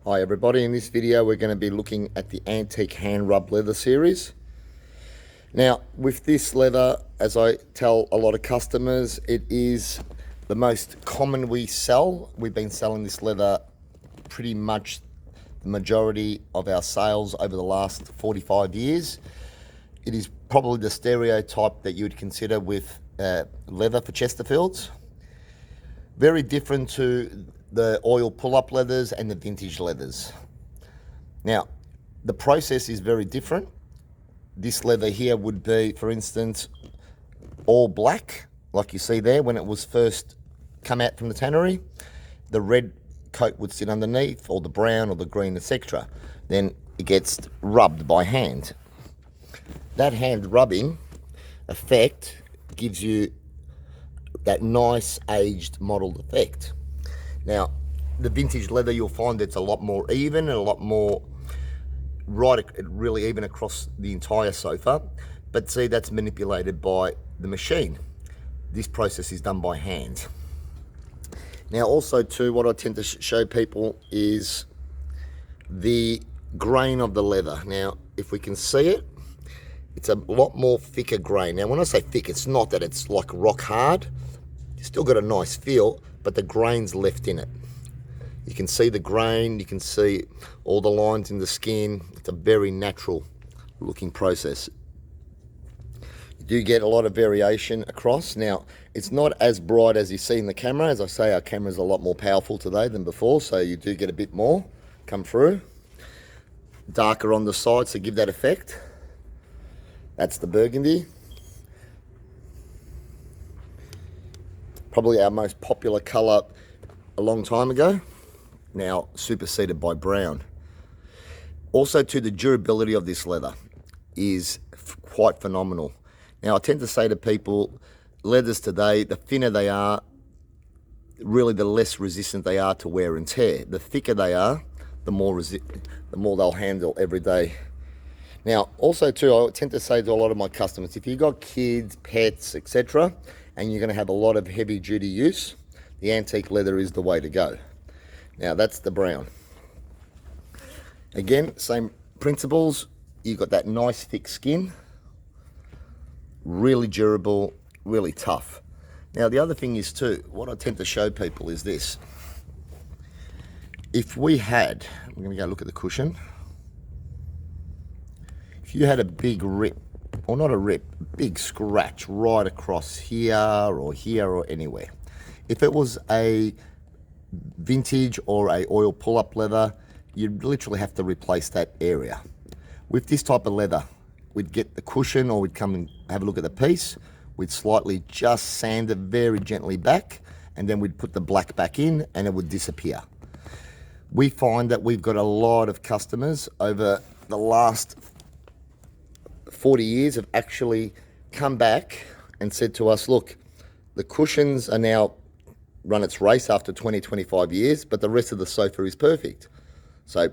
Hi everybody, in this video we're going to be looking at the antique hand rub leather series. Now with this leather, as I tell a lot of customers, it is the most common we sell. We've been selling this leather pretty much the majority of our sales over the last 45 years. It is probably the stereotype that you would consider with leather for Chesterfields. Very different to the oil pull-up leathers and the vintage leathers. Now, the process is very different. This leather here would be, for instance, all black, like you see there when it was first come out from the tannery. The red coat would sit underneath, or the brown or the green, etc. Then it gets rubbed by hand. That hand rubbing effect gives you that nice aged mottled effect. Now, the vintage leather, you'll find it's a lot more even and a lot more really even across the entire sofa. But see, that's manipulated by the machine. This process is done by hand. Now, also too, what I tend to show people is the grain of the leather. Now, if we can see it, it's a lot more thicker grain. Now, when I say thick, it's not that it's like rock hard. You still got a nice feel, but the grain's left in it. You can see the grain, you can see all the lines in the skin. It's a very natural looking process. You do get a lot of variation across. Now, it's not as bright as you see in the camera. As I say, our camera's a lot more powerful today than before, so you do get a bit more come through. Darker on the sides to give that effect. That's the burgundy. Probably our most popular colour a long time ago, now superseded by brown. Also to the durability of this leather is quite phenomenal. Now I tend to say to people, leathers today, the thinner they are, really the less resistant they are to wear and tear. The thicker they are, the more they'll handle every day. Now also too, I tend to say to a lot of my customers, if you've got kids, pets, etc., and you're going to have a lot of heavy duty use, the antique leather is the way to go. Now that's the brown. Again, same principles. You've got that nice thick skin, really durable, really tough. Now the other thing is too, what I tend to show people is this. If we had, I'm going to go look at the cushion. If you had a big rip, or not a rip, big scratch right across here or anywhere. If it was a vintage or a oil pull-up leather, you'd literally have to replace that area. With this type of leather, we'd get the cushion, or we'd come and have a look at the piece. We'd slightly just sand it very gently back, and then we'd put the black back in and it would disappear. We find that we've got a lot of customers over the last 40 years have actually come back and said to us, look, the cushions are now run its race after 25 years, but the rest of the sofa is perfect. So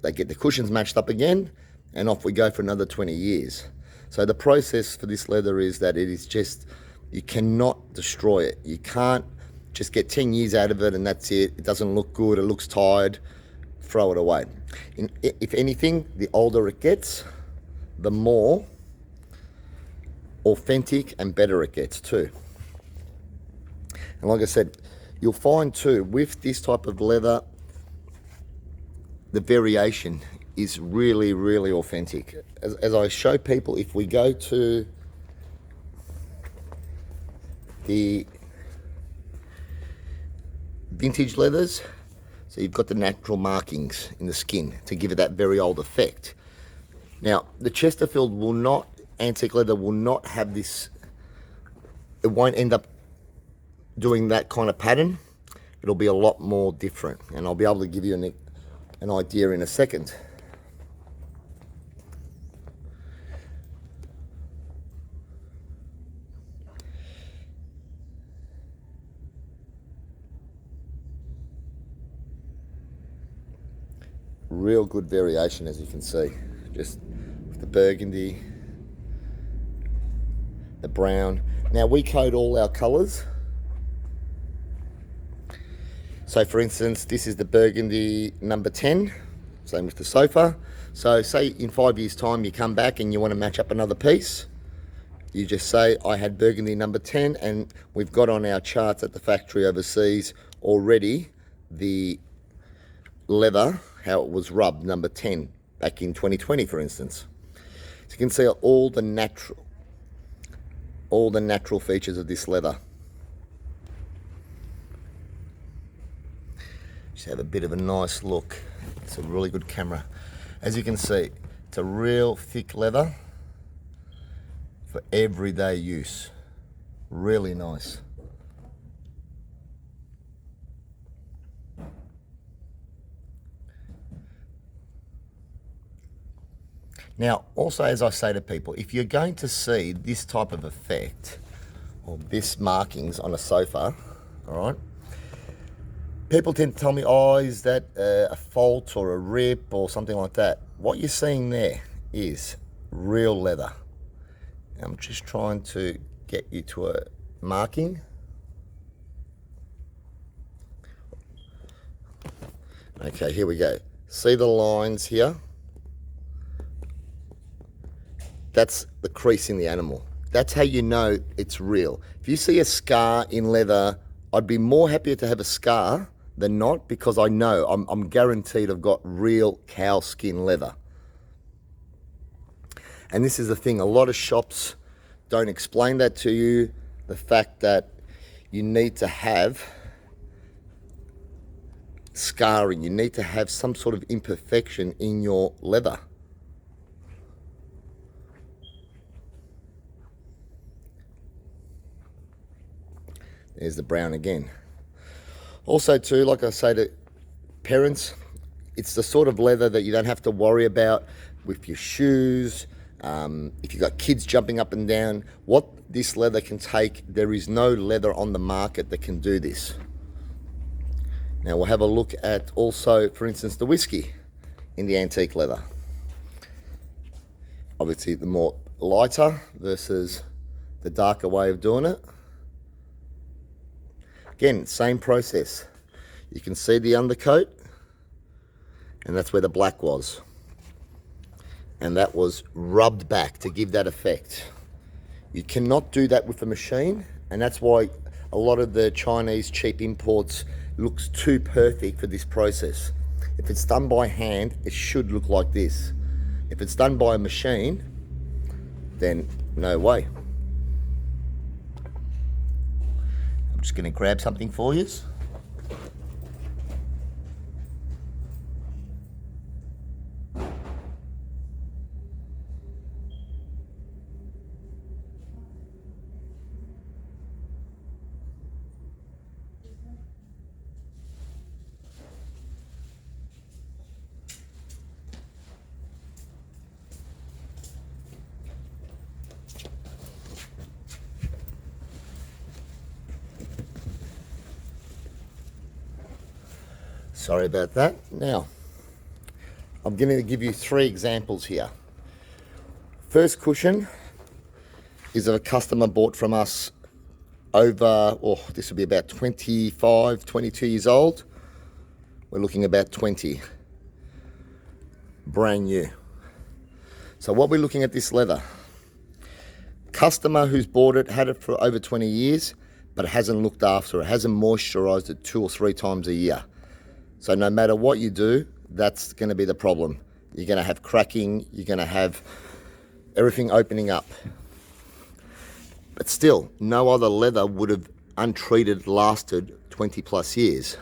they get the cushions matched up again, and off we go for another 20 years. So the process for this leather is that it is just, you cannot destroy it. You can't just get 10 years out of it and that's it. It doesn't look good, it looks tired, throw it away. If anything, the older it gets, the more authentic and better it gets too. And like I said, you'll find too, with this type of leather, the variation is really, really authentic. As I show people, if we go to the vintage leathers, so you've got the natural markings in the skin to give it that very old effect. Now, the Chesterfield will not, antique leather will not have this, it won't end up doing that kind of pattern. It'll be a lot more different, and I'll be able to give you an idea in a second. Real good variation, as you can see, just with the burgundy, the brown. Now we code all our colors So for instance, this is the burgundy number 10, same with the sofa. So say in 5 years time you come back and you want to match up another piece, you just say I had burgundy number 10, and we've got on our charts at the factory overseas already the leather, how it was rubbed, number 10, back in 2020 for instance. So you can see all the natural features of this leather. Just have a bit of a nice look. It's a really good camera. As you can see, it's a real thick leather for everyday use. Really nice. Now, also, as I say to people, if you're going to see this type of effect or this markings on a sofa, all right, people tend to tell me, oh, is that a fault or a rip or something like that? What you're seeing there is real leather. I'm just trying to get you to a marking. Okay, here we go. See the lines here? That's the crease in the animal. That's how you know it's real. If you see a scar in leather, I'd be more happier to have a scar than not, because I know I'm guaranteed I've got real cow skin leather. And this is the thing, a lot of shops don't explain that to you, the fact that you need to have scarring, you need to have some sort of imperfection in your leather. There's the brown again. Also too, like I say to parents, it's the sort of leather that you don't have to worry about with your shoes. If you've got kids jumping up and down, what this leather can take, there is no leather on the market that can do this. Now we'll have a look at also, for instance, the whiskey in the antique leather. Obviously the more lighter versus the darker way of doing it. Again, same process. You can see the undercoat, and that's where the black was. And that was rubbed back to give that effect. You cannot do that with a machine, and that's why a lot of the Chinese cheap imports looks too perfect for this process. If it's done by hand, it should look like this. If it's done by a machine, then no way. Just going to grab something for you. Sorry about that. Now, I'm going to give you 3 examples here. First cushion is a customer bought from us over, this will be about 25, 22 years old. We're looking about 20. Brand new. So what we're looking at this leather. Customer who's bought it, had it for over 20 years, but hasn't looked after it, hasn't moisturized it 2 or 3 times a year. So no matter what you do, that's going to be the problem. You're going to have cracking, you're going to have everything opening up. But still, no other leather would have untreated lasted 20 plus years.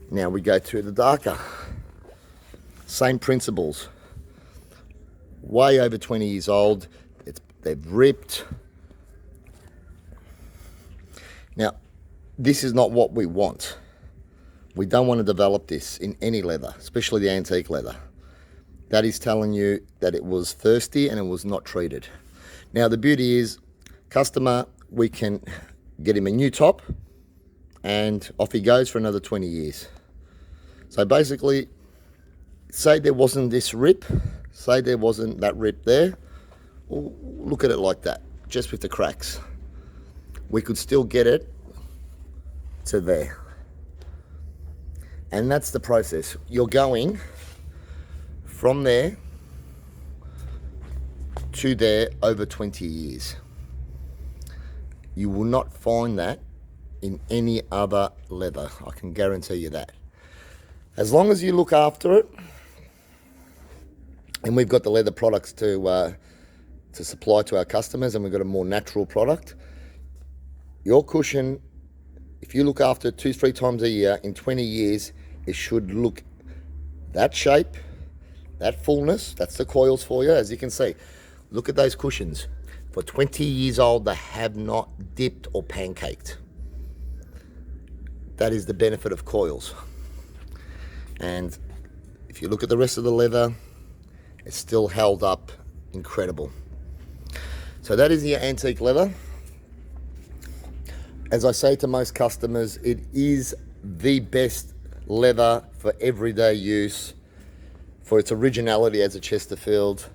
Now we go to the darker. Same principles. Way over 20 years old, they've ripped. Now, this is not what we want. We don't want to develop this in any leather, especially the antique leather. That is telling you that it was thirsty and it was not treated. Now the beauty is, customer, we can get him a new top and off he goes for another 20 years. So basically, say there wasn't this rip, say there wasn't that rip there, well, look at it like that, just with the cracks. We could still get it to there. And that's the process. You're going from there to there over 20 years. You will not find that in any other leather. I can guarantee you that. As long as you look after it, and we've got the leather products to supply to our customers, and we've got a more natural product. Your cushion, if you look after it 2-3 times a year, in 20 years, it should look that shape, that fullness. That's the coils for you, as you can see. Look at those cushions. For 20 years old, they have not dipped or pancaked. That is the benefit of coils. And if you look at the rest of the leather, it's still held up incredible. So that is your antique leather. As I say to most customers, it is the best leather for everyday use, for its originality as a Chesterfield.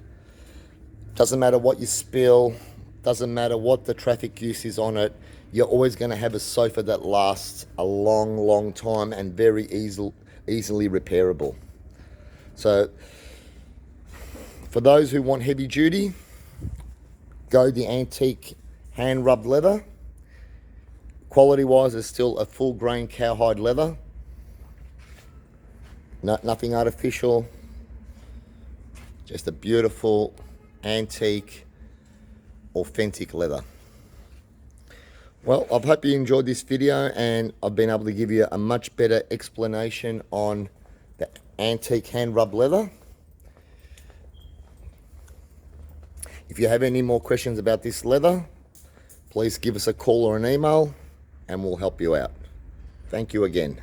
Doesn't matter what you spill, doesn't matter what the traffic use is on it, you're always going to have a sofa that lasts a long, long time and very easily repairable. So for those who want heavy duty, go the antique hand rubbed leather. Quality wise, it's still a full grain cowhide leather. Nothing artificial, just a beautiful antique authentic leather. Well, I hope you enjoyed this video, and I've been able to give you a much better explanation on the antique hand rub leather. If you have any more questions about this leather, please give us a call or an email and we'll help you out. Thank you again.